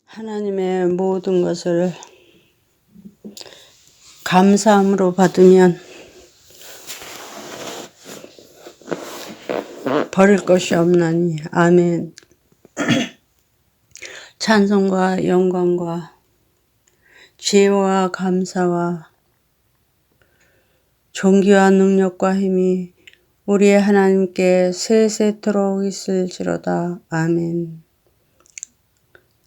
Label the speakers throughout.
Speaker 1: 하나님의 모든 것을 감사함으로 받으면 버릴 것이 없나니. 아멘. 찬송과 영광과 지혜와 감사와 존귀와 능력과 힘이 우리의 하나님께 세세토록 있을지로다. 아멘.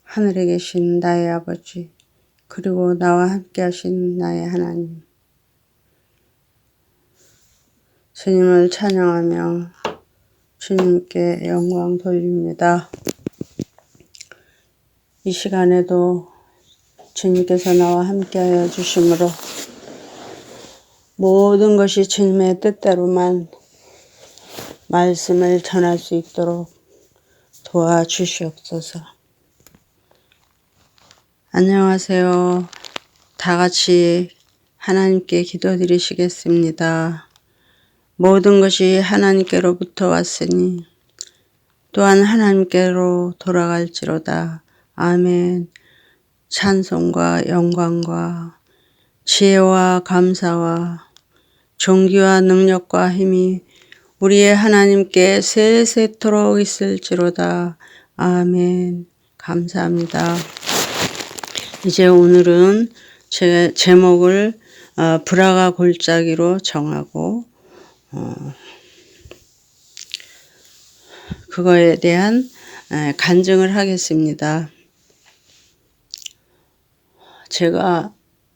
Speaker 1: 하늘에 계신 나의 아버지, 그리고 나와 함께 하신 나의 하나님, 주님을 찬양하며 주님께 영광 돌립니다. 이 시간에도 주님께서 나와 함께하여 주심으로 모든 것이 주님의 뜻대로만 말씀을 전할 수 있도록 도와주시옵소서. 안녕하세요. 다 같이 하나님께 기도드리시겠습니다. 모든 것이 하나님께로부터 왔으니 또한 하나님께로 돌아갈지로다. 아멘. 찬송과 영광과 지혜와 감사와 존귀와 능력과 힘이 우리의 하나님께 세세토록 있을지로다. 아멘. 감사합니다. 이제 오늘은 제 제목을 브라가 골짜기로 정하고 그거에 대한 간증을 하겠습니다. 제가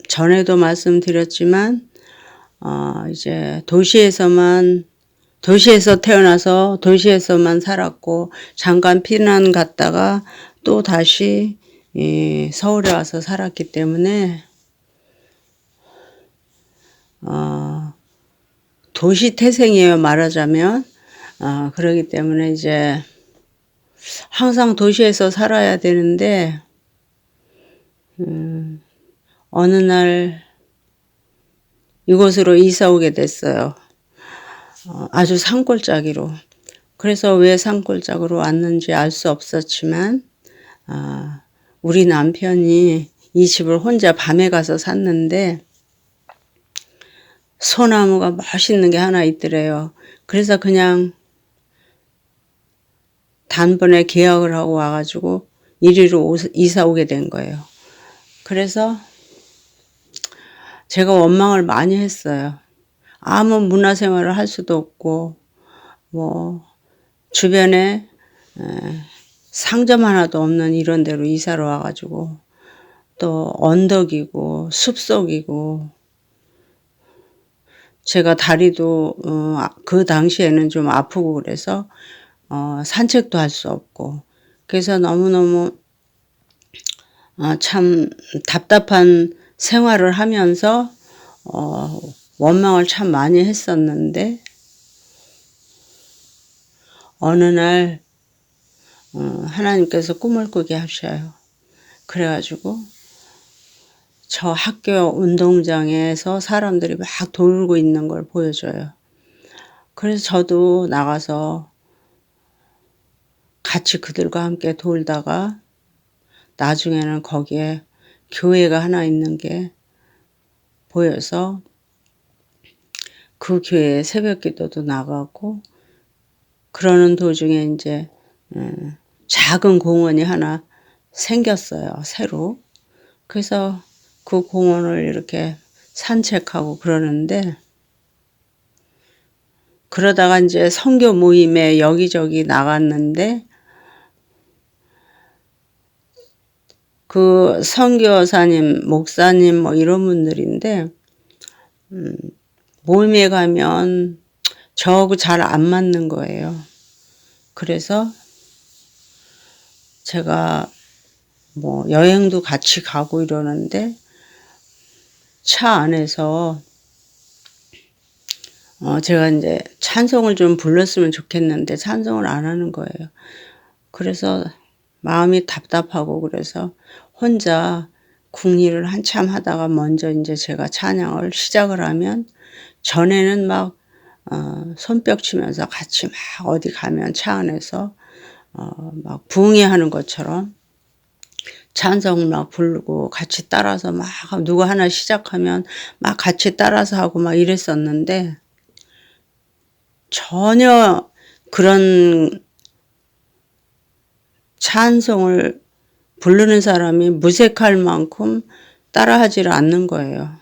Speaker 1: 전에도 말씀드렸지만 이제 도시에서 태어나서 도시에서만 살았고 잠깐 피난 갔다가 또 다시 서울에 와서 살았기 때문에 도시 태생이에요, 말하자면. 그러기 때문에 이제 항상 도시에서 살아야 되는데 어느 날 이곳으로 이사 오게 됐어요. 아주 산골짜기로. 그래서 왜 산골짜기로 왔는지 알 수 없었지만 우리 남편이 이 집을 혼자 밤에 가서 샀는데 소나무가 멋있는 게 하나 있더래요. 그래서 그냥 단번에 계약을 하고 와가지고 이리로 이사 오게 된 거예요. 그래서 제가 원망을 많이 했어요. 아무 문화생활을 할 수도 없고 뭐 주변에 상점 하나도 없는 이런 데로 이사를 와가지고 또 언덕이고 숲속이고 제가 다리도 그 당시에는 좀 아프고 그래서 산책도 할 수 없고 그래서 너무너무 참 답답한 생활을 하면서 원망을 참 많이 했었는데 어느 날 하나님께서 꿈을 꾸게 하셔요. 그래가지고 저 학교 운동장에서 사람들이 막 돌고 있는 걸 보여줘요. 그래서 저도 나가서 같이 그들과 함께 돌다가 나중에는 거기에 교회가 하나 있는 게 보여서 그 교회에 새벽 기도도 나가고 그러는 도중에 이제 작은 공원이 하나 생겼어요, 새로. 그래서 그 공원을 이렇게 산책하고 그러는데 그러다가 이제 선교 모임에 여기저기 나갔는데 그 선교사님, 목사님 뭐 이런 분들인데 모임에 가면 저하고 잘 안 맞는 거예요. 그래서 제가 뭐 여행도 같이 가고 이러는데 차 안에서 제가 이제 찬송을 좀 불렀으면 좋겠는데 찬송을 안 하는 거예요. 그래서 마음이 답답하고 그래서 혼자 궁리를 한참 하다가 먼저 이제 제가 찬양을 시작을 하면 전에는 막 손뼉 치면서 같이 막 어디 가면 차 안에서 막 부흥회하는 것처럼 찬송 막 부르고 같이 따라서 막 누구 하나 시작하면 막 같이 따라서 하고 막 이랬었는데 전혀 그런 찬송을 부르는 사람이 무색할 만큼 따라하지를 않는 거예요.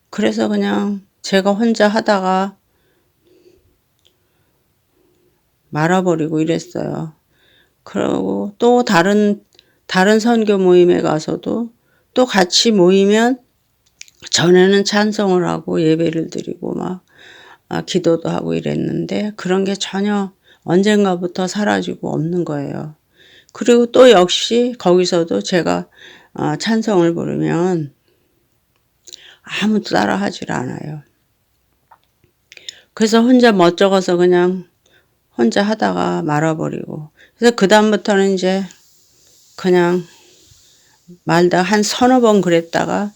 Speaker 1: 그래서 그냥 제가 혼자 하다가 말아버리고 이랬어요. 그리고 또 다른 선교 모임에 가서도 또 같이 모이면 전에는 찬송을 하고 예배를 드리고 막 기도도 하고 이랬는데 그런 게 전혀 언젠가부터 사라지고 없는 거예요. 그리고 또 역시 거기서도 제가 찬송을 부르면 아무도 따라하질 않아요. 그래서 혼자 멋쩍어서 그냥 혼자 하다가 말아버리고 그래서 그 다음부터는 이제 그냥 말다 한 서너 번 그랬다가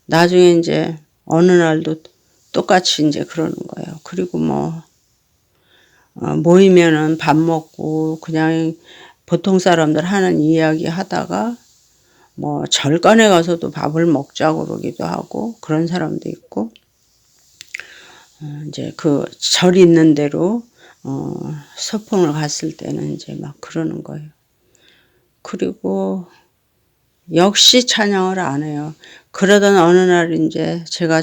Speaker 1: 나중에 이제 어느 날도 똑같이 이제 그러는 거예요. 그리고 뭐 모이면은 밥 먹고 그냥 보통 사람들 하는 이야기 하다가 뭐 절간에 가서도 밥을 먹자고 그러기도 하고 그런 사람도 있고 이제 그 절 있는 대로 소풍을 갔을 때는 이제 막 그러는 거예요. 그리고 역시 찬양을 안 해요. 그러던 어느 날 이제 제가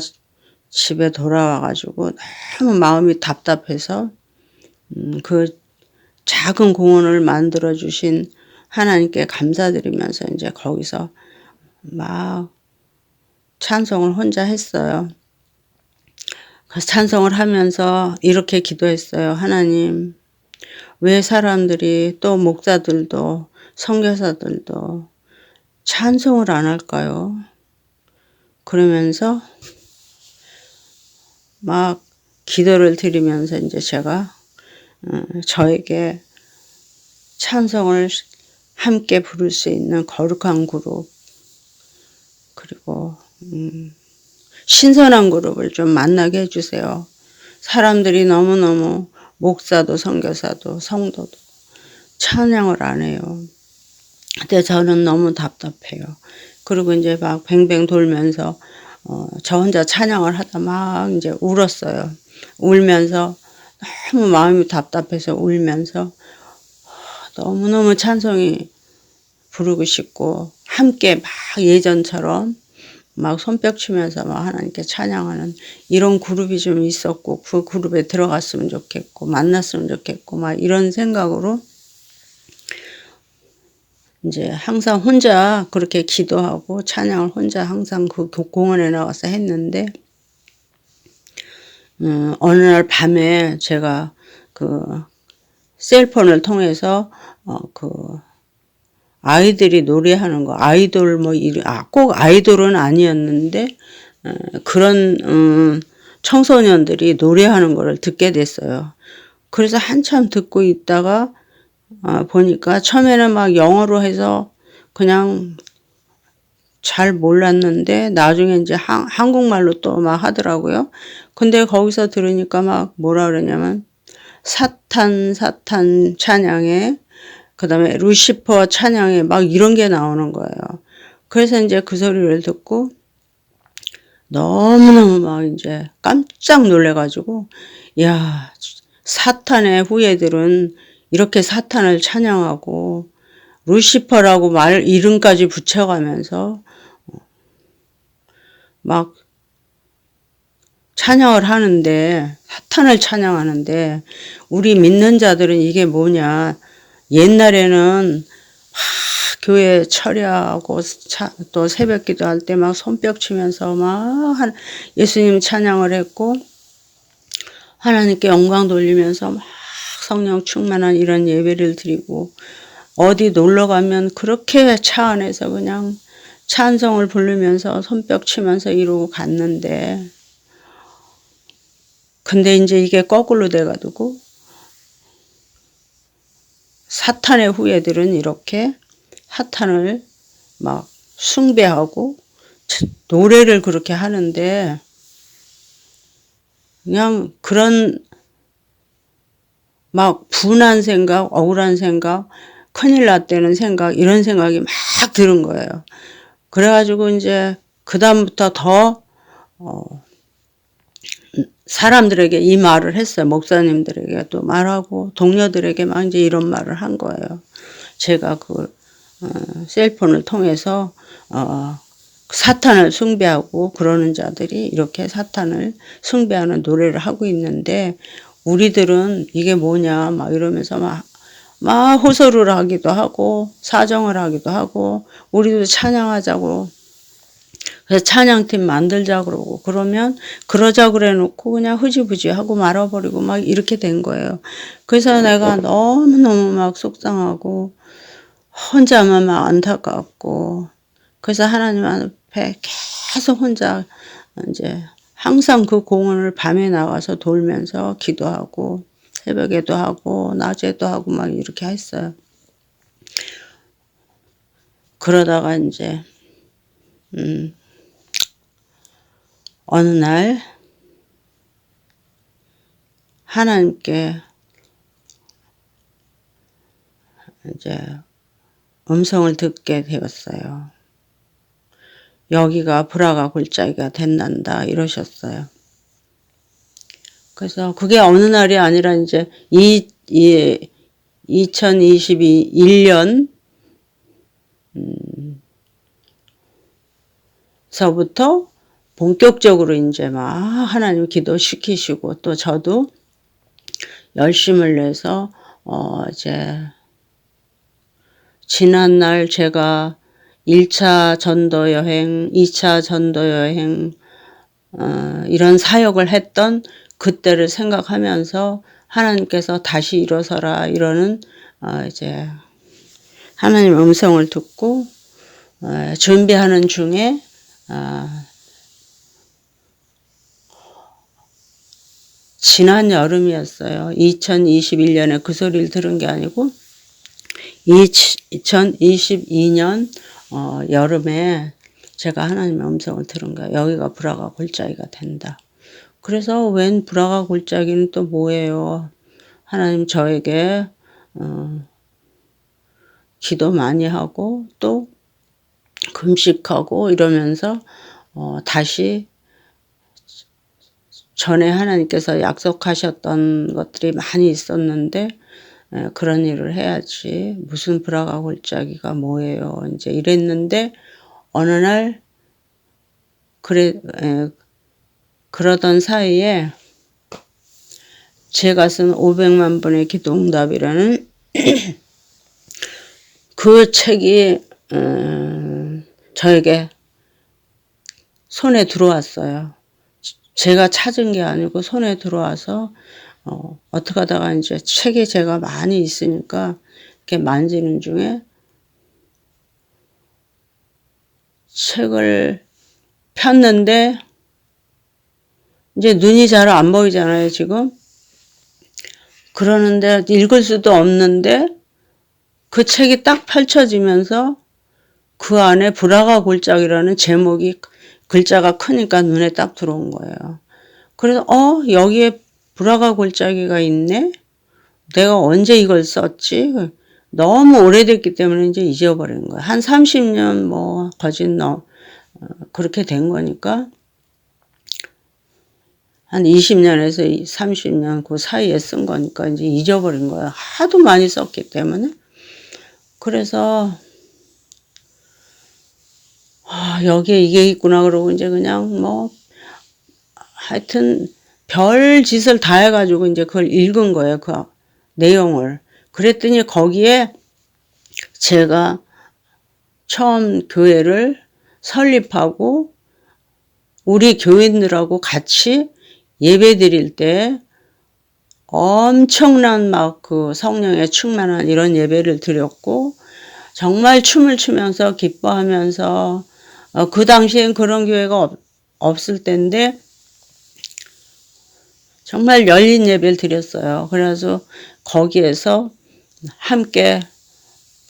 Speaker 1: 집에 돌아와가지고 너무 마음이 답답해서 그 작은 공원을 만들어 주신 하나님께 감사드리면서 이제 거기서 막 찬송을 혼자 했어요. 그 찬송을 하면서 이렇게 기도했어요. 하나님, 왜 사람들이 또 목사들도 선교사들도 찬송을 안 할까요? 그러면서 막 기도를 드리면서 이제 제가 저에게 찬송을 함께 부를 수 있는 거룩한 그룹 그리고 신선한 그룹을 좀 만나게 해주세요. 사람들이 너무너무 목사도 선교사도 성도도 찬양을 안 해요. 근데 저는 너무 답답해요. 그리고 이제 막 뱅뱅 돌면서 저 혼자 찬양을 하다 막 이제 울었어요. 울면서 너무 마음이 답답해서 울면서 너무너무 찬송이 부르고 싶고 함께 막 예전처럼 막 손뼉 치면서 막 하나님께 찬양하는 이런 그룹이 좀 있었고 그 그룹에 들어갔으면 좋겠고 만났으면 좋겠고 막 이런 생각으로 이제 항상 혼자 그렇게 기도하고 찬양을 혼자 항상 그 공원에 나가서 했는데 어느 날 밤에 제가 그 셀폰을 통해서 그 아이들이 노래하는 거 아이돌 뭐 꼭 아이돌은 아니었는데 그런 청소년들이 노래하는 거를 듣게 됐어요. 그래서 한참 듣고 있다가 보니까 처음에는 막 영어로 해서 그냥 잘 몰랐는데 나중에 이제 한국말로 또 막 하더라고요. 근데 거기서 들으니까 막 뭐라 그러냐면 사탄 찬양에 그다음에 루시퍼 찬양에 막 이런 게 나오는 거예요. 그래서 이제 그 소리를 듣고 너무너무 막 이제 깜짝 놀래가지고 야 사탄의 후예들은 이렇게 사탄을 찬양하고 루시퍼라고 이름까지 붙여가면서 막 찬양을 하는데 사탄을 찬양하는데 우리 믿는 자들은 이게 뭐냐 옛날에는 교회 철야하고 또 새벽 기도할 때 막 손뼉 치면서 막 예수님 찬양을 했고 하나님께 영광 돌리면서 막 성령 충만한 이런 예배를 드리고 어디 놀러 가면 그렇게 차 안에서 그냥 찬송을 부르면서 손뼉 치면서 이러고 갔는데 근데 이제 이게 거꾸로 돼가지고 사탄의 후예들은 이렇게 사탄을 막 숭배하고 노래를 그렇게 하는데 그냥 그런 막 분한 생각, 억울한 생각 큰일 났다는 생각, 이런 생각이 막 드는 거예요. 그래가지고 이제 그다음부터 더 사람들에게 이 말을 했어요. 목사님들에게 또 말하고 동료들에게 막 이제 이런 말을 한 거예요. 제가 그 셀폰을 통해서 사탄을 숭배하고 그러는 자들이 이렇게 사탄을 숭배하는 노래를 하고 있는데 우리들은 이게 뭐냐 막 이러면서 막 호소를 하기도 하고 사정을 하기도 하고 우리도 찬양하자고 그래서 찬양팀 만들자 그러고 그러면 그러자 그래 놓고 그냥 흐지부지 하고 말아버리고 막 이렇게 된 거예요. 그래서 내가 너무너무 막 속상하고 혼자만 막 안타깝고 그래서 하나님 앞에 계속 혼자 이제 항상 그 공원을 밤에 나가서 돌면서 기도하고 새벽에도 하고 낮에도 하고 막 이렇게 했어요. 그러다가 이제 어느 날 하나님께 이제 음성을 듣게 되었어요. 여기가 브라가 골짜기가 된단다 이러셨어요. 그래서 그게 어느 날이 아니라 이제 2021년 서부터 본격적으로 이제 막 하나님 기도시키시고 또 저도 열심을 내서 이제 지난날 제가 1차 전도 여행, 2차 전도 여행 이런 사역을 했던 그때를 생각하면서 하나님께서 다시 일어서라 이러는 이제 하나님 음성을 듣고 준비하는 중에 지난 여름이었어요. 2021년에 그 소리를 들은 게 아니고 2022년 여름에 제가 하나님의 음성을 들은 거예요. 여기가 브라가 골짜기가 된다. 그래서 웬 브라가 골짜기는 또 뭐예요? 하나님 저에게 기도 많이 하고 또 금식하고 이러면서 다시 전에 하나님께서 약속하셨던 것들이 많이 있었는데 그런 일을 해야지 무슨 브라가 골짜기가 뭐예요 이제 이랬는데 어느 날 그러던 사이에 제가 쓴 500만 번의 기도응답이라는 그 책이 저에게 손에 들어왔어요. 제가 찾은 게 아니고 손에 들어와서 어떻게 하다가 이제 책이 제가 많이 있으니까 이렇게 만지는 중에 책을 폈는데 이제 눈이 잘 안 보이잖아요, 지금. 그러는데 읽을 수도 없는데 그 책이 딱 펼쳐지면서 그 안에 브라가 골짜기라는 제목이 글자가 크니까 눈에 딱 들어온 거예요. 그래서 여기에 브라가 골짜기가 있네? 내가 언제 이걸 썼지? 너무 오래됐기 때문에 이제 잊어버린 거야. 한 30년 뭐 거진 그렇게 된 거니까 한 20년에서 30년 그 사이에 쓴 거니까 이제 잊어버린 거야. 하도 많이 썼기 때문에. 그래서 여기에 이게 있구나 그러고 이제 그냥 뭐 하여튼 별 짓을 다 해가지고 이제 그걸 읽은 거예요. 그 내용을. 그랬더니 거기에 제가 처음 교회를 설립하고 우리 교인들하고 같이 예배 드릴 때 엄청난 막 그 성령에 충만한 이런 예배를 드렸고 정말 춤을 추면서 기뻐하면서 그 당시엔 그런 교회가 없을 때인데 정말 열린 예배를 드렸어요. 그래서 거기에서 함께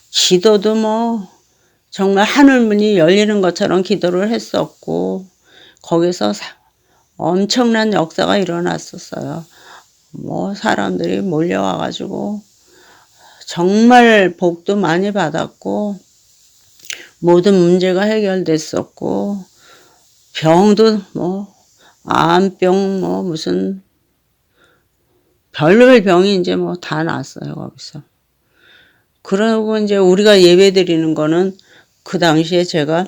Speaker 1: 기도도 뭐 정말 하늘문이 열리는 것처럼 기도를 했었고 거기서 엄청난 역사가 일어났었어요. 뭐 사람들이 몰려와가지고 정말 복도 많이 받았고 모든 문제가 해결됐었고 병도 뭐 암병 뭐 무슨 별별 병이 이제 뭐 다 났어요 거기서. 그러고 이제 우리가 예배 드리는 거는 그 당시에 제가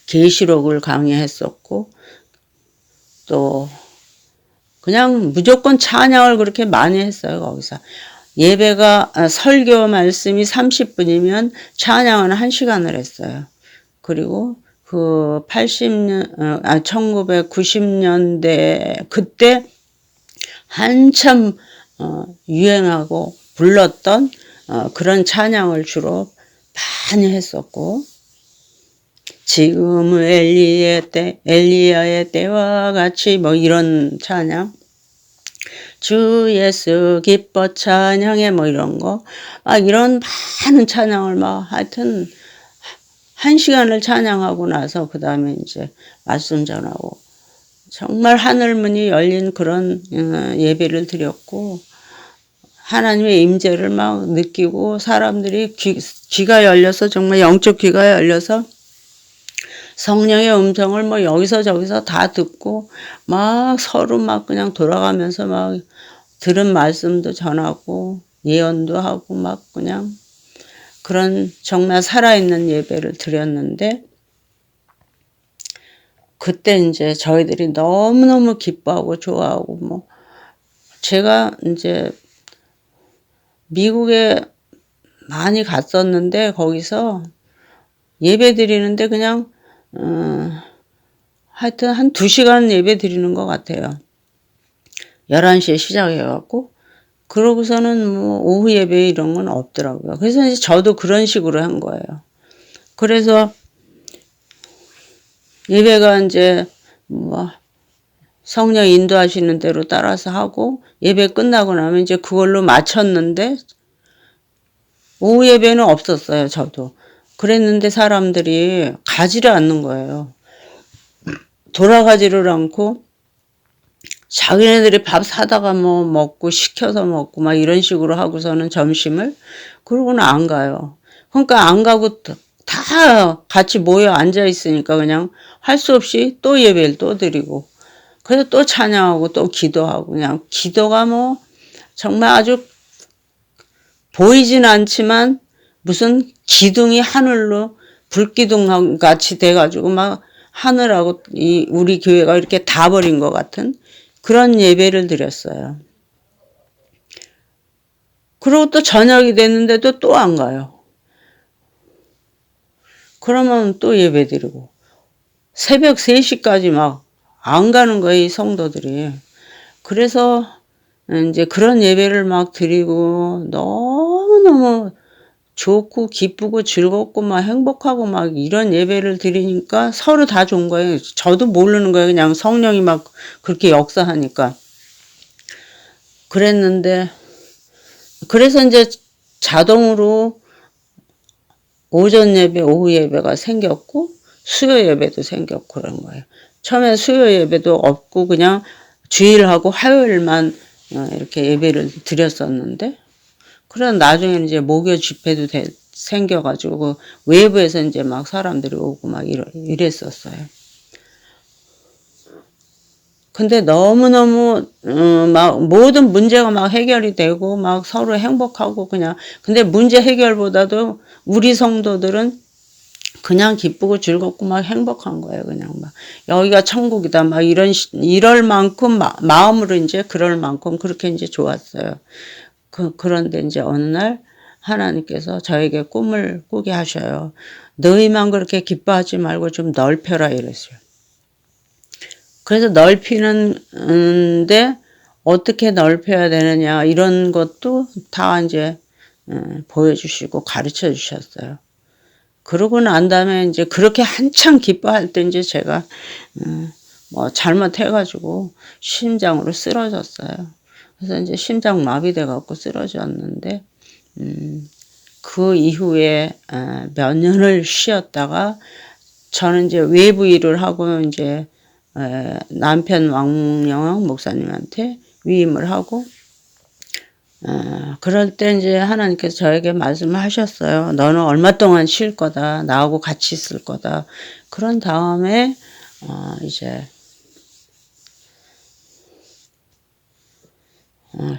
Speaker 1: 계시록을 강의했었고 또 그냥 무조건 찬양을 그렇게 많이 했어요 거기서. 예배가 설교 말씀이 30분이면 찬양은 1시간을 했어요. 그리고 그 1990년대 그때 한참 유행하고 불렀던 그런 찬양을 주로 많이 했었고 지금은 엘리야의 때와 같이 뭐 이런 찬양 주 예수 기뻐 찬양해 뭐 이런 거 이런 많은 찬양을 막 하여튼 1시간을 찬양하고 나서 그 다음에 이제 말씀 전하고 정말 하늘문이 열린 그런 예배를 드렸고 하나님의 임재를 막 느끼고 사람들이 귀가 열려서 정말 영적 귀가 열려서 성령의 음성을 뭐 여기서 저기서 다 듣고 막 서로 막 그냥 돌아가면서 막 들은 말씀도 전하고 예언도 하고 막 그냥 그런 정말 살아있는 예배를 드렸는데 그때 이제 저희들이 너무너무 기뻐하고 좋아하고 뭐 제가 이제 미국에 많이 갔었는데 거기서 예배 드리는데 그냥 하여튼 한 2시간 예배 드리는 것 같아요. 11시에 시작해갖고 그러고서는 뭐 오후 예배 이런 건 없더라고요. 그래서 이제 저도 그런 식으로 한 거예요. 그래서 예배가 이제 뭐 성령 인도하시는 대로 따라서 하고 예배 끝나고 나면 이제 그걸로 마쳤는데 오후 예배는 없었어요. 저도. 그랬는데 사람들이 가지를 않는 거예요. 돌아가지를 않고 자기네들이 밥 사다가 뭐 먹고 시켜서 먹고 막 이런 식으로 하고서는 점심을 그러고는 안 가요. 그러니까 안 가고 다 같이 모여 앉아 있으니까 그냥 할 수 없이 또 예배를 또 드리고 그래서 또 찬양하고 또 기도하고 그냥 기도가 뭐 정말 아주 보이진 않지만 무슨 기둥이 하늘로 불기둥 같이 돼가지고 막 하늘하고 우리 교회가 이렇게 다 버린 것 같은 그런 예배를 드렸어요. 그리고 또 저녁이 됐는데도 또 안 가요. 그러면 또 예배 드리고 새벽 3시까지 막 안 가는 거예요, 이 성도들이. 그래서 이제 그런 예배를 막 드리고 너무너무 좋고 기쁘고 즐겁고 막 행복하고 막 이런 예배를 드리니까 서로 다 좋은 거예요. 저도 모르는 거예요. 그냥 성령이 막 그렇게 역사하니까. 그랬는데 그래서 이제 자동으로 오전 예배, 오후 예배가 생겼고 수요 예배도 생겼고 그런 거예요. 처음에 수요 예배도 없고 그냥 주일하고 화요일만 이렇게 예배를 드렸었는데 그런 나중에는 이제 목요 집회도 생겨가지고 그 외부에서 이제 막 사람들이 오고 막 이랬었어요. 근데 너무너무 막 모든 문제가 막 해결이 되고 막 서로 행복하고 그냥 근데 문제 해결보다도 우리 성도들은 그냥 기쁘고 즐겁고 막 행복한 거예요. 그냥 막 여기가 천국이다 막 이럴 만큼 마음으로 이제 그럴 만큼 그렇게 이제 좋았어요. 그런데 이제 어느 날 하나님께서 저에게 꿈을 꾸게 하셔요. 너희만 그렇게 기뻐하지 말고 좀 넓혀라 이랬어요. 그래서 넓히는데 어떻게 넓혀야 되느냐 이런 것도 다 이제 보여주시고 가르쳐 주셨어요. 그러고 난 다음에 이제 그렇게 한참 기뻐할 때 이제 제가 뭐 잘못해가지고 심장으로 쓰러졌어요. 그래서 이제 심장 마비돼 갖고 쓰러졌는데 그 이후에 몇 년을 쉬었다가 저는 이제 외부 일을 하고 이제 남편 왕영학 목사님한테 위임을 하고 그럴 때 이제 하나님께서 저에게 말씀을 하셨어요. 너는 얼마 동안 쉴 거다. 나하고 같이 있을 거다. 그런 다음에 이제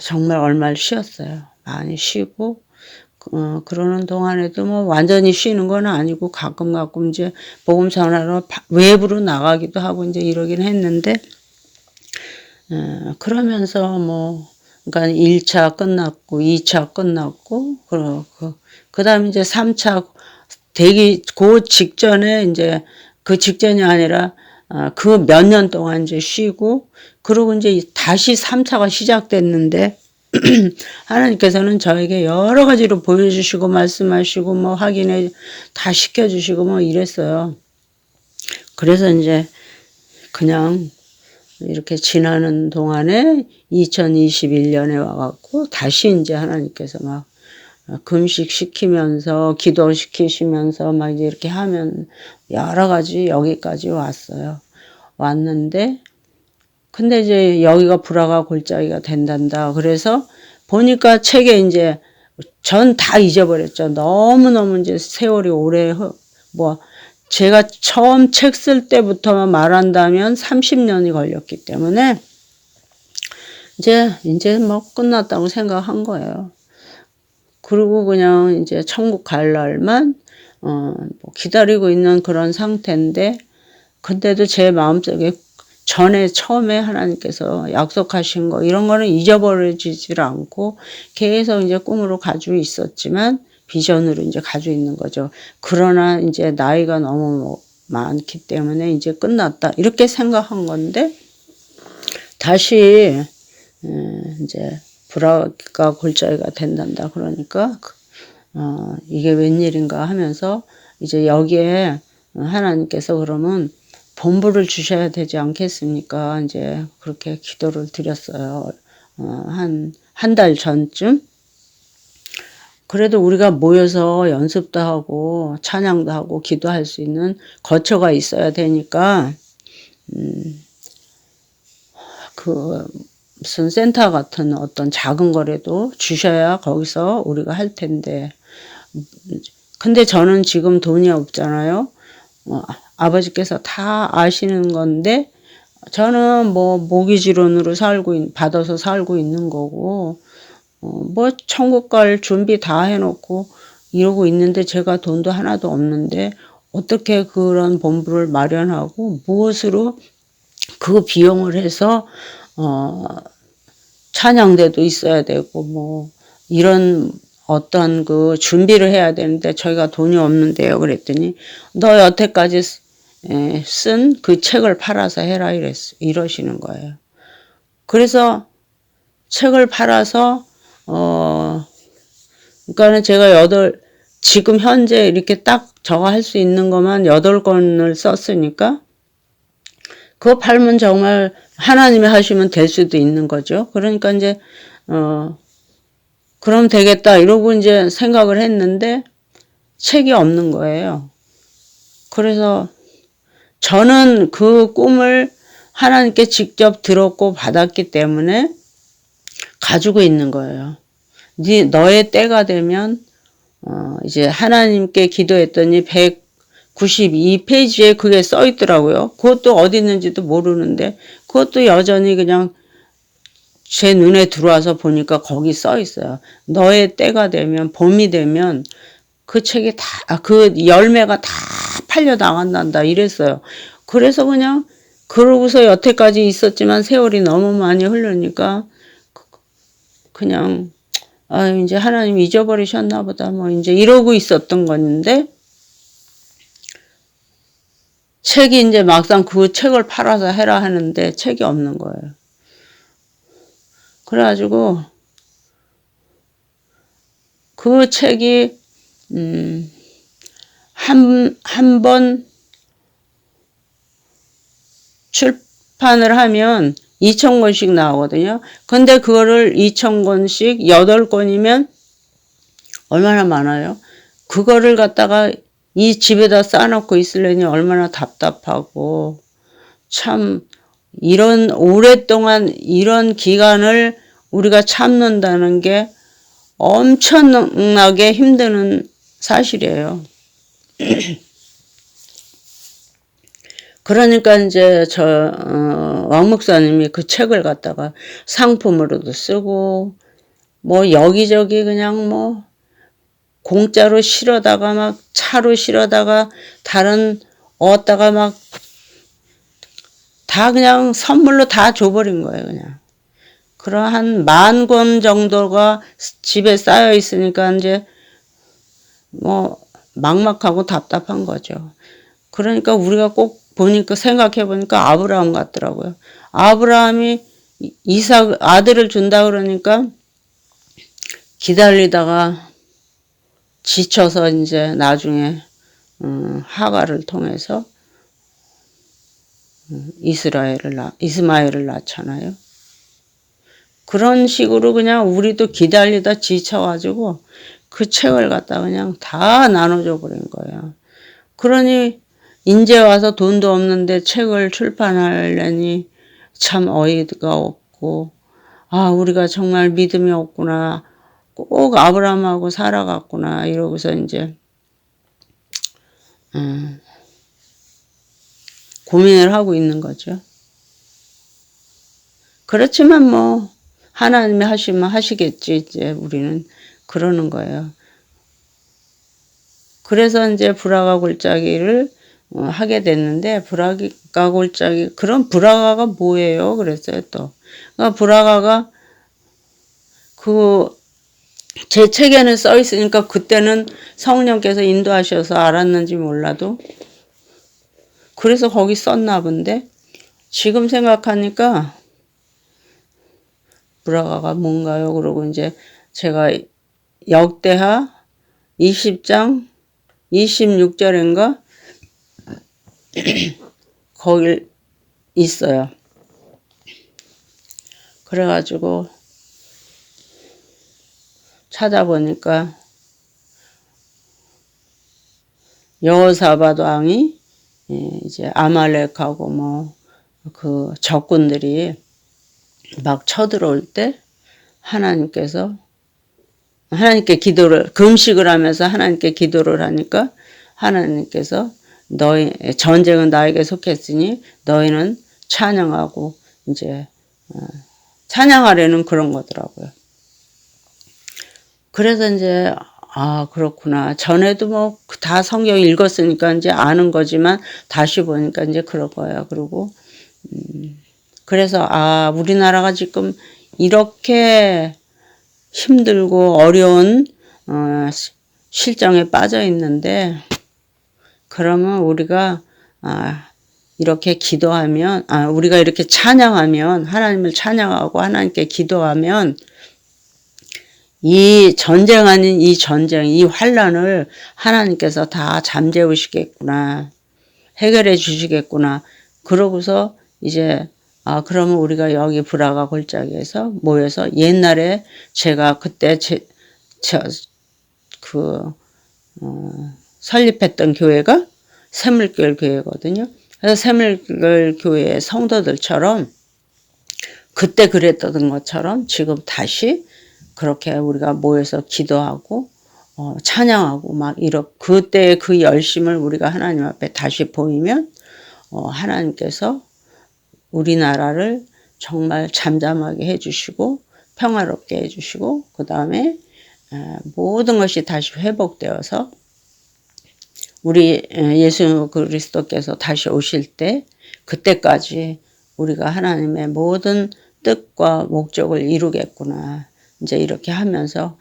Speaker 1: 정말 얼마를 쉬었어요. 많이 쉬고 그러는 동안에도 뭐 완전히 쉬는 건 아니고 가끔 이제 복음 전하러 외부로 나가기도 하고 이제 이러긴 했는데 그러면서 뭐 그러니까 1차 끝났고 2차 끝났고 그다음에 이제 3차 그 직전에 이제 그 직전이 아니라 그 몇 년 동안 이제 쉬고 그러고 이제 다시 3차가 시작됐는데 하나님께서는 저에게 여러 가지로 보여주시고 말씀하시고 뭐 확인해 다 시켜주시고 뭐 이랬어요. 그래서 이제 그냥 이렇게 지나는 동안에 2021년에 와갖고 다시 이제 하나님께서 막 금식 시키면서 기도시키시면서 막 이제 이렇게 하면 여러 가지 여기까지 왔어요. 왔는데 근데 이제 여기가 불화가 골짜기가 된단다. 그래서 보니까 책에 이제 전 다 잊어버렸죠. 너무너무 이제 세월이 오래 뭐 제가 처음 책 쓸 때부터만 말한다면 30년이 걸렸기 때문에 이제 뭐 끝났다고 생각한 거예요. 그리고 그냥 이제 천국 갈 날만 뭐 기다리고 있는 그런 상태인데 근데도 제 마음속에 처음에 하나님께서 약속하신 거 이런 거는 잊어버려지질 않고 계속 이제 꿈으로 가지고 있었지만 비전으로 이제 가지고 있는 거죠. 그러나 이제 나이가 너무 많기 때문에 이제 끝났다 이렇게 생각한 건데 다시 이제 불화가 골짜기가 된단다 그러니까 이게 웬일인가 하면서 이제 여기에 하나님께서 그러면 본부를 주셔야 되지 않겠습니까? 이제 그렇게 기도를 드렸어요. 한 달 전쯤. 그래도 우리가 모여서 연습도 하고 찬양도 하고 기도할 수 있는 거처가 있어야 되니까 그 무슨 센터 같은 어떤 작은 거라도 주셔야 거기서 우리가 할 텐데 근데 저는 지금 돈이 없잖아요. 아버지께서 다 아시는 건데 저는 뭐 모기지론으로 받아서 살고 있는 거고 뭐 천국 갈 준비 다 해놓고 이러고 있는데 제가 돈도 하나도 없는데 어떻게 그런 본부를 마련하고 무엇으로 그 비용을 해서 찬양대도 있어야 되고 뭐 이런 어떤 그 준비를 해야 되는데 저희가 돈이 없는데요. 그랬더니 너 여태까지 쓴 그 책을 팔아서 해라 이러시는 거예요. 그래서 책을 팔아서 그러니까는 제가 지금 현재 이렇게 딱 저거 할 수 있는 것만 8권을 썼으니까 그거 팔면 정말 하나님이 하시면 될 수도 있는 거죠. 그러니까 이제 그럼 되겠다 이러고 이제 생각을 했는데 책이 없는 거예요. 그래서 저는 그 꿈을 하나님께 직접 들었고 받았기 때문에 가지고 있는 거예요. 너의 때가 되면 이제 하나님께 기도했더니 192페이지에 그게 써 있더라고요. 그것도 어디 있는지도 모르는데 그것도 여전히 그냥 제 눈에 들어와서 보니까 거기 써 있어요. 너의 때가 되면 봄이 되면 그 책이 그 열매가 다 팔려 나간단다 이랬어요. 그래서 그냥 그러고서 여태까지 있었지만 세월이 너무 많이 흐르니까 그냥 이제 하나님 잊어버리셨나 보다 뭐 이제 이러고 있었던 건데 책이 이제 막상 그 책을 팔아서 해라 하는데 책이 없는 거예요. 그래가지고 그 책이 한 번 출판을 하면 2,000권씩 나오거든요. 근데 그거를 2,000권씩 8권이면 얼마나 많아요? 그거를 갖다가 이 집에다 쌓아놓고 있으려니 얼마나 답답하고 참 이런 오랫동안 이런 기간을 우리가 참는다는 게 엄청나게 힘드는 사실이에요. 그러니까 이제 왕 목사님이 그 책을 갖다가 상품으로도 쓰고 뭐 여기저기 그냥 뭐 공짜로 실어다가 막 차로 실어다가 다른 얻다가 막 다 그냥 선물로 다 줘버린 거예요. 그냥. 그러한 10,000권 정도가 집에 쌓여 있으니까 이제 뭐 막막하고 답답한 거죠. 그러니까 우리가 꼭 보니까 생각해 보니까 아브라함 같더라고요. 아브라함이 이삭 아들을 준다 그러니까 기다리다가 지쳐서 이제 나중에 하갈을 통해서 이스마엘을 낳잖아요. 그런 식으로 그냥 우리도 기다리다 지쳐가지고 그 책을 갖다 그냥 다 나눠줘 버린 거예요. 그러니 인제 와서 돈도 없는데 책을 출판하려니 참 어이가 없고, 아, 우리가 정말 믿음이 없구나. 꼭 아브라함하고 살아갔구나. 이러고서 이제 고민을 하고 있는 거죠. 그렇지만 뭐 하나님이 하시면 하시겠지. 이제 우리는 그러는 거예요. 그래서 이제 브라가 골짜기를 하게 됐는데, 브라가 골짜기, 그럼 브라가가 뭐예요? 그랬어요, 또. 그러니까 브라가가 제 책에는 써 있으니까 그때는 성령께서 인도하셔서 알았는지 몰라도 그래서 거기 썼나 본데, 지금 생각하니까 브라가가 뭔가요? 그러고 이제 제가 역대하 20장 26절인가 거길 있어요. 그래가지고 찾아보니까 여호사밧 왕이 이제 아말렉하고 뭐 그 적군들이 막 쳐들어올 때 하나님께 금식을 하면서 하나님께 기도를 하니까 하나님께서 너희 전쟁은 나에게 속했으니 너희는 찬양하고 이제 찬양하려는 그런 거더라고요. 그래서 이제 그렇구나. 전에도 뭐 다 성경 읽었으니까 이제 아는 거지만 다시 보니까 이제 그럴 거예요. 그리고 그래서 우리나라가 지금 이렇게 힘들고 어려운 실정에 빠져 있는데, 그러면 우리가 이렇게 기도하면, 우리가 이렇게 찬양하면, 하나님을 찬양하고 하나님께 기도하면 이 전쟁 아닌 이 전쟁, 이 환란을 하나님께서 다 잠재우시겠구나, 해결해 주시겠구나. 그러고서 이제 그러면 우리가 여기 브라가 골짜기에서 모여서, 옛날에 제가 그때 설립했던 교회가 샘물교회 교회거든요. 그래서 샘물교회 교회의 성도들처럼 그때 그랬던 것처럼 지금 다시 그렇게 우리가 모여서 기도하고 찬양하고 막 그때의 그 열심을 우리가 하나님 앞에 다시 보이면 하나님께서 우리나라를 정말 잠잠하게 해주시고 평화롭게 해주시고, 그 다음에 모든 것이 다시 회복되어서 우리 예수 그리스도께서 다시 오실 때 그때까지 우리가 하나님의 모든 뜻과 목적을 이루겠구나, 이제 이렇게 하면서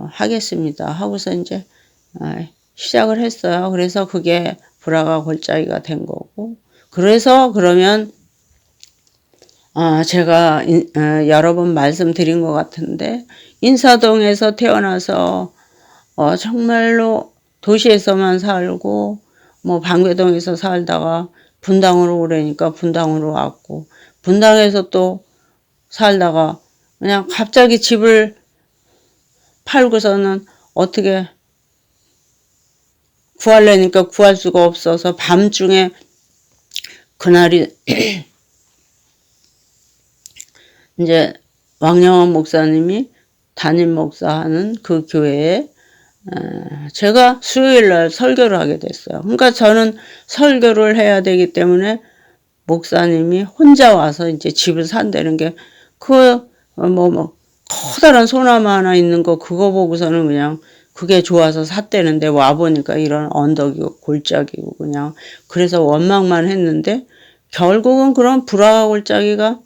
Speaker 1: 하겠습니다 하고서 이제 시작을 했어요. 그래서 그게 브라가 골짜기가 된 거고, 그래서 그러면 제가 여러 번 말씀드린 것 같은데, 인사동에서 태어나서 정말로 도시에서만 살고 뭐 방배동에서 살다가 분당으로 오려니까 분당으로 왔고, 분당에서 또 살다가 그냥 갑자기 집을 팔고서는 어떻게 구하려니까 구할 수가 없어서 밤중에 그날이 이제 왕영환 목사님이 담임 목사하는 그 교회에 제가 수요일날 설교를 하게 됐어요. 그러니까 저는 설교를 해야 되기 때문에 목사님이 혼자 와서 이제 집을 산다는 게 커다란 소나무 하나 있는 거 그거 보고서는 그냥 그게 좋아서 샀대는데 와보니까 이런 언덕이고 골짜기고 그냥 그래서 원망만 했는데 결국은 그런 불화가 골짜기가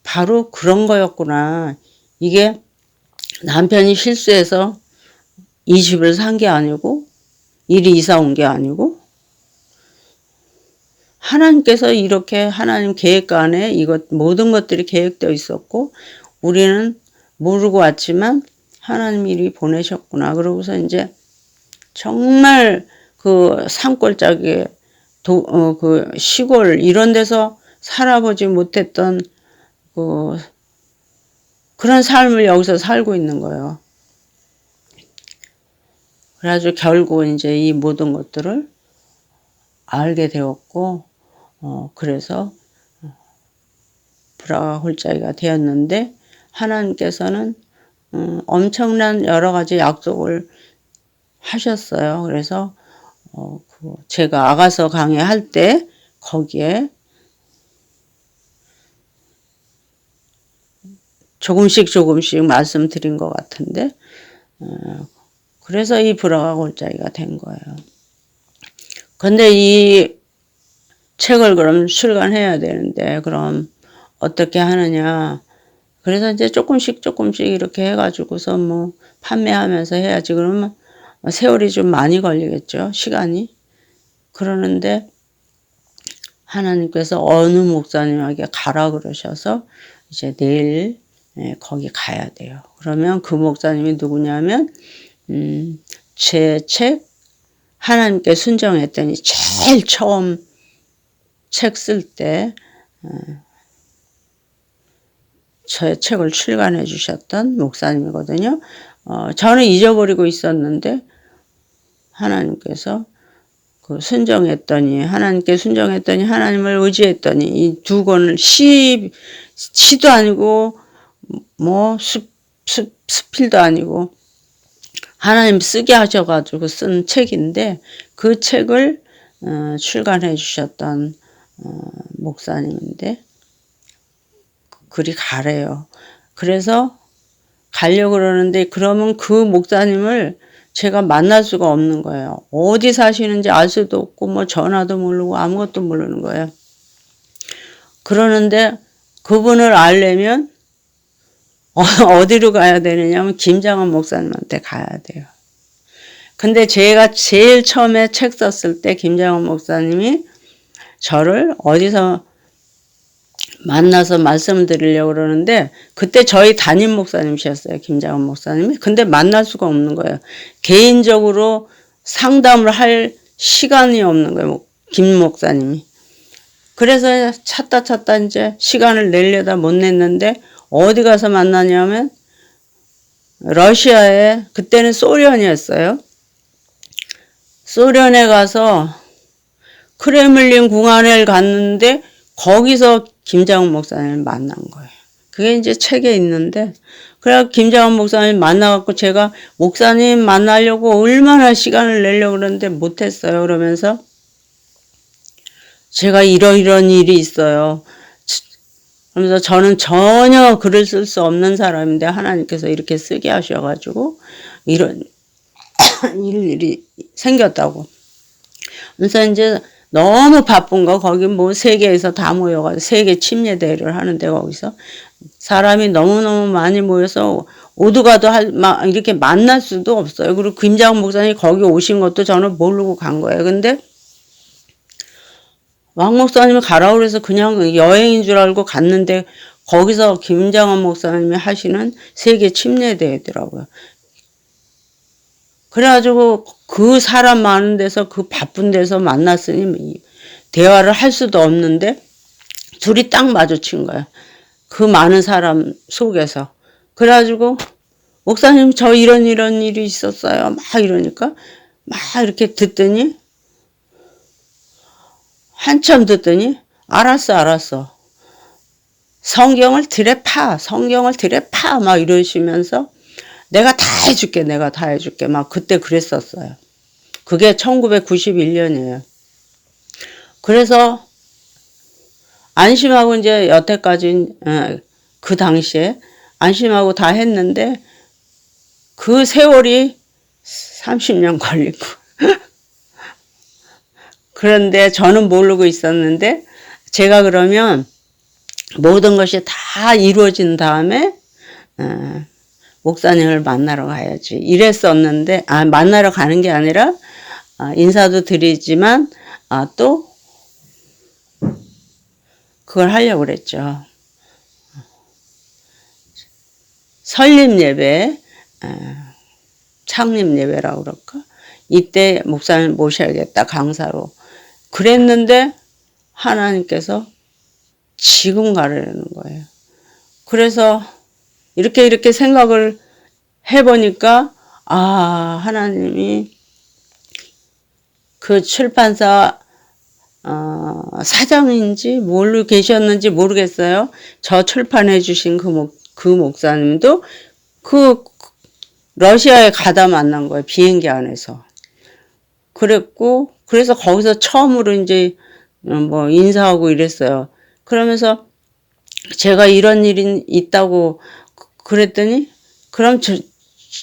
Speaker 1: 바로 그런 거였구나. 이게 남편이 실수해서 이 집을 산 게 아니고 일이 이사 온 게 아니고 하나님께서 이렇게 하나님 계획 안에 이것 모든 것들이 계획되어 있었고 우리는 모르고 왔지만 하나님 일이 보내셨구나. 그러고서 이제 정말 그 산골짜기에 그 시골 이런 데서 살아보지 못했던 그런 삶을 여기서 살고 있는 거예요. 그래가지고 결국 이제 이 모든 것들을 알게 되었고, 그래서 불화가 골짜기가 되었는데, 하나님께서는 엄청난 여러 가지 약속을 하셨어요. 그래서 제가 아가서 강의할 때 거기에 조금씩 말씀드린 것 같은데, 그래서 이 불화가 골짜기가 된 거예요. 근데 이 책을 그럼 출간해야 되는데 그럼 어떻게 하느냐. 그래서 이제 조금씩 이렇게 해가지고서 뭐 판매하면서 해야지. 그러면 세월이 좀 많이 걸리겠죠. 시간이. 그러는데 하나님께서 어느 목사님에게 가라 그러셔서 이제 내일 거기 가야 돼요. 그러면 그 목사님이 누구냐면 제 책 하나님께 순종했더니 제일 처음 책 쓸 때 저의 책을 출간해 주셨던 목사님이거든요. 저는 잊어버리고 있었는데 하나님께서 하나님께 순종했더니 하나님을 의지했더니 이 두 권을 시도 아니고 뭐 수필도 아니고 하나님 쓰게 하셔가지고 쓴 책인데 그 책을 출간해 주셨던 목사님인데 그리 가래요. 그래서 가려고 그러는데 그러면 그 목사님을 제가 만날 수가 없는 거예요. 어디 사시는지 알 수도 없고 뭐 전화도 모르고 아무것도 모르는 거예요. 그러는데 그분을 알려면 어디로 가야 되느냐면 김장원 목사님한테 가야 돼요. 근데 제가 제일 처음에 책 썼을 때 김장원 목사님이 저를 어디서 만나서 말씀드리려고 그러는데 그때 저희 담임 목사님이셨어요. 김장원 목사님이. 근데 만날 수가 없는 거예요. 개인적으로 상담을 할 시간이 없는 거예요. 김 목사님이. 그래서 찾다 이제 시간을 내려다 못 냈는데 어디 가서 만나냐면 러시아에 그때는 소련이었어요. 소련에 가서 크레물린 궁안을 갔는데 거기서 김장훈 목사님을 만난 거예요. 그게 이제 책에 있는데 그래 김장훈 목사님 만나갖고 제가 목사님 만나려고 얼마나 시간을 내려고 그러는데 못했어요. 그러면서 제가 이런 일이 있어요. 그러면서 저는 전혀 글을 쓸 수 없는 사람인데 하나님께서 이렇게 쓰게 하셔가지고 이런 일이 생겼다고. 그래서 이제 너무 바쁜 거 거기 뭐 세계에서 다 모여가지고 세계 침례 대회를 하는데 거기서 사람이 너무너무 많이 모여서 오두가도 이렇게 만날 수도 없어요. 그리고 김장훈 목사님이 거기 오신 것도 저는 모르고 간 거예요. 근데 왕 목사님이 가라고 그래서 그냥 여행인 줄 알고 갔는데 거기서 김장원 목사님이 하시는 세계 침례 대회더라고요. 그래가지고 그 사람 많은 데서 그 바쁜 데서 만났으니 대화를 할 수도 없는데 둘이 딱 마주친 거야. 그 많은 사람 속에서. 그래가지고 목사님 저 이런 일이 있었어요. 막 이러니까 막 이렇게 듣더니 한참 듣더니 알았어. 성경을 들에 파, 성경을 들에 파, 막 이러시면서 내가 다 해줄게, 내가 다 해줄게. 막 그때 그랬었어요. 그게 1991년이에요. 그래서 안심하고 이제 여태까지, 그 당시에 안심하고 다 했는데 그 세월이 30년 걸리고. 그런데 저는 모르고 있었는데 제가 그러면 모든 것이 다 이루어진 다음에 목사님을 만나러 가야지 이랬었는데, 만나러 가는 게 아니라 인사도 드리지만 또 그걸 하려고 그랬죠. 설립 예배, 창립 예배라고 그럴까? 이때 목사님 모셔야겠다, 강사로. 그랬는데 하나님께서 지금 가라는 거예요. 그래서 이렇게 생각을 해보니까 하나님이 그 출판사 사장인지 뭘로 계셨는지 모르겠어요. 저 출판해 주신 그 목사님도 그 러시아에 가다 만난 거예요. 비행기 안에서. 그랬고, 그래서 거기서 처음으로 이제 뭐 인사하고 이랬어요. 그러면서 제가 이런 일이 있다고 그랬더니, 그럼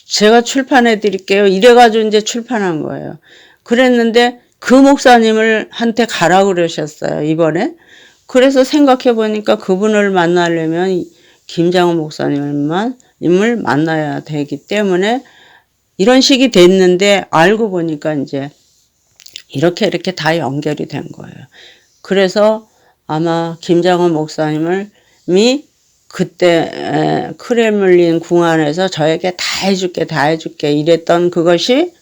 Speaker 1: 제가 출판해 드릴게요. 이래가지고 이제 출판한 거예요. 그랬는데 그 목사님을 한테 가라 그러셨어요, 이번에. 그래서 생각해 보니까 그분을 만나려면 김장훈 목사님을 만나야 되기 때문에 이런 식이 됐는데, 알고 보니까 이제 이렇게 다 연결이 된 거예요. 그래서 아마 김장훈 목사님이 그때 크렘린 궁 안에서 저에게 다 해줄게 이랬던 그것이,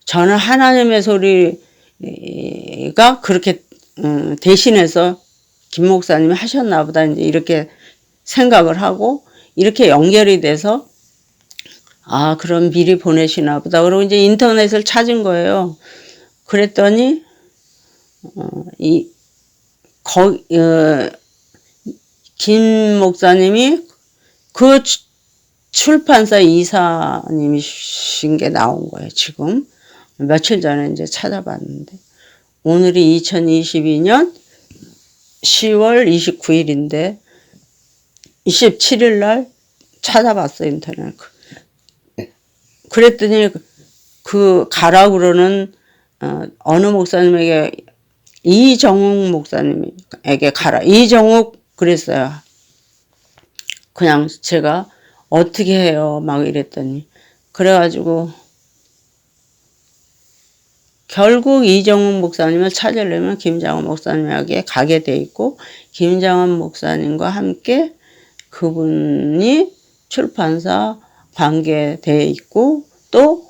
Speaker 1: 저는 하나님의 소리가 그렇게 대신해서 김 목사님이 하셨나 보다 이제 이렇게 생각을 하고, 이렇게 연결이 돼서 그럼 미리 보내시나 보다. 그러고 이제 인터넷을 찾은 거예요. 그랬더니 김 목사님이 그 출판사 이사님이신 게 나온 거예요. 지금 며칠 전에 이제 찾아봤는데, 오늘이 2022년 10월 29일인데 27일 날 찾아봤어요, 인터넷. 그랬더니 그 가라 그러는 어느 목사님에게, 이정욱 목사님에게 가라. 이정욱 그랬어요. 그냥 제가 어떻게 해요 막 이랬더니, 그래가지고 결국 이정욱 목사님을 찾으려면 김장훈 목사님에게 가게 돼 있고, 김장훈 목사님과 함께 그분이 출판사 관계돼 있고, 또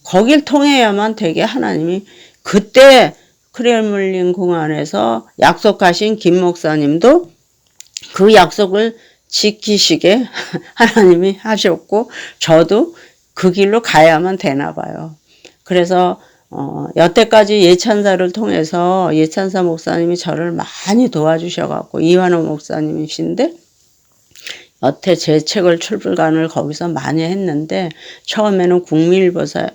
Speaker 1: 거길 통해야만 되게 하나님이 그때 크렘린 궁 안에서 약속하신 김 목사님도 그 약속을 지키시게 하나님이 하셨고, 저도 그 길로 가야만 되나 봐요. 그래서 여태까지 예찬사를 통해서 예찬사 목사님이 저를 많이 도와주셔갖고, 이완호 목사님이신데 여태 제 책을 출간을 거기서 많이 했는데, 처음에는 국민일보사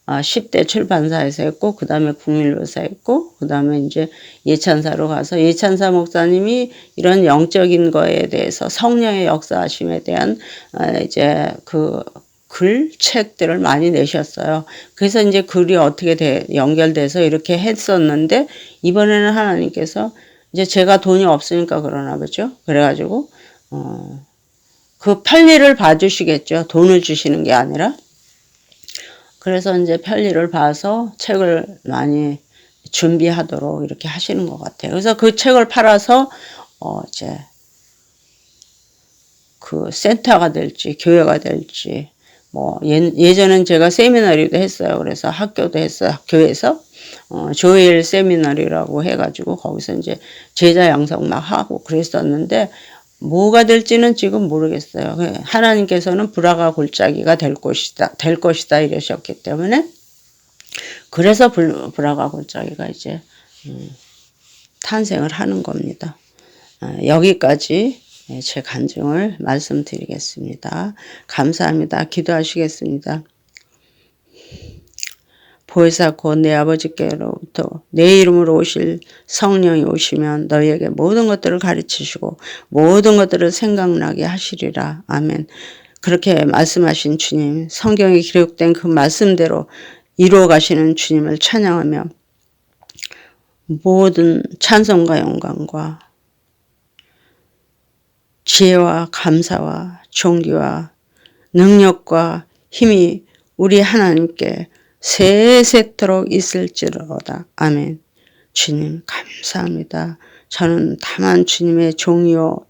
Speaker 1: 10대 출판사에서 했고, 그 다음에 국민일보사 했고, 그 다음에 이제 예찬사로 가서 예찬사 목사님이 이런 영적인 거에 대해서 성령의 역사하심에 대한 이제 그 책들을 많이 내셨어요. 그래서 이제 글이 어떻게 연결돼서 이렇게 했었는데, 이번에는 하나님께서 이제 제가 돈이 없으니까 그러나 보죠. 그래가지고 그 편리를 봐주시겠죠. 돈을 주시는 게 아니라. 그래서 이제 편리를 봐서 책을 많이 준비하도록 이렇게 하시는 것 같아요. 그래서 그 책을 팔아서 이제 그 센터가 될지 교회가 될지, 뭐 예전엔 제가 세미나리도 했어요. 그래서 학교도 했어요. 학교에서 조엘 세미나리라고 해가지고 거기서 이제 제자 양성 막 하고 그랬었는데, 뭐가 될지는 지금 모르겠어요. 하나님께서는 브라가 골짜기가 될 것이다 이러셨기 때문에, 그래서 브라가 골짜기가 이제 탄생을 하는 겁니다. 여기까지 제 간증을 말씀드리겠습니다. 감사합니다. 기도하시겠습니다. 보혜사 곧 내 아버지께로부터 내 이름으로 오실 성령이 오시면 너희에게 모든 것들을 가르치시고 모든 것들을 생각나게 하시리라. 아멘. 그렇게 말씀하신 주님, 성경에 기록된 그 말씀대로 이루어 가시는 주님을 찬양하며 모든 찬송과 영광과 지혜와 감사와 존귀와 능력과 힘이 우리 하나님께 세세토록 있을지로다. 아멘. 주님 감사합니다. 저는 다만 주님의 종이요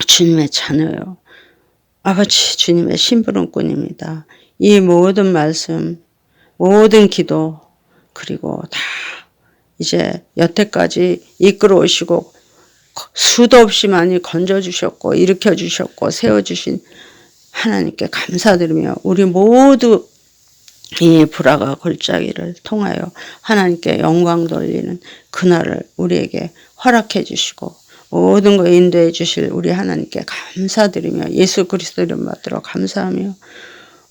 Speaker 1: 주님의 자녀요 아버지 주님의 심부름꾼입니다. 이 모든 말씀 모든 기도 그리고 다 이제 여태까지 이끌어 오시고 수도 없이 많이 건져주셨고 일으켜주셨고 세워주신 하나님께 감사드리며 우리 모두 이 불화가 골짜기를 통하여 하나님께 영광 돌리는 그날을 우리에게 허락해 주시고 모든 거 인도해 주실 우리 하나님께 감사드리며 예수 그리스도 이름 받들어 감사하며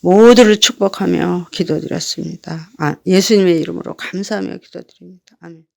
Speaker 1: 모두를 축복하며 기도드렸습니다. 예수님의 이름으로 감사하며 기도드립니다. 아멘.